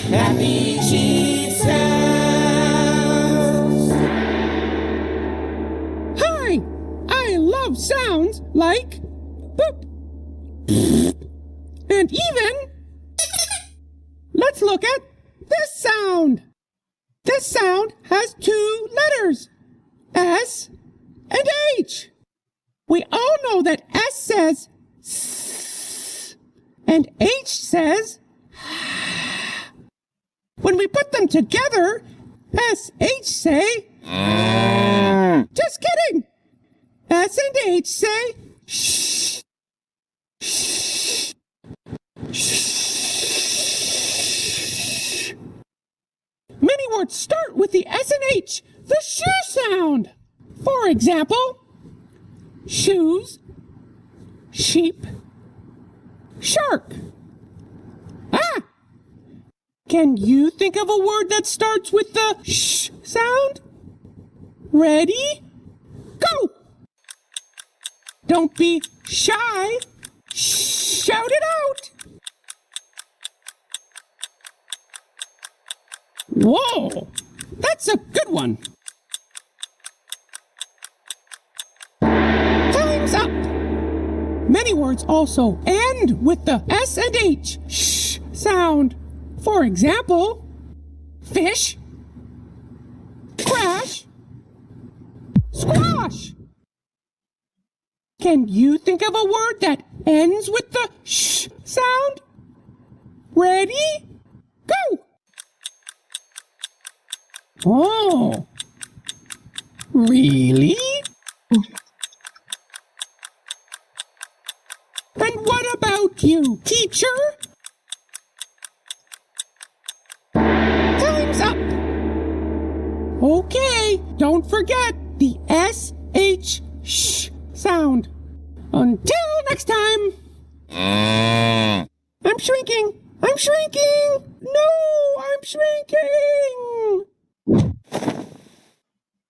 Happy sheep sounds. Hi! I love sounds like boop. And even, let's look at this sound. This sound has two letters, S and H. We all know that S says S and H says when we put them together, S-H say just kidding. S and H say shh. Shh. Shh. Many words start with the S and H, the sh sound. For example, shoes, sheep, shark. Can you think of a word that starts with the sh sound? Ready? Go! Don't be shy. Shout it out. Whoa! That's a good one. Time's up. Many words also end with the S and H sh sound. For example, fish, crash, squash. Can you think of a word that ends with the sh sound? Ready? Go! Oh, really? And what about you, teacher? Time's up. Okay, don't forget the S-H sh sound. Until next time. I'm shrinking. I'm shrinking. No, I'm shrinking.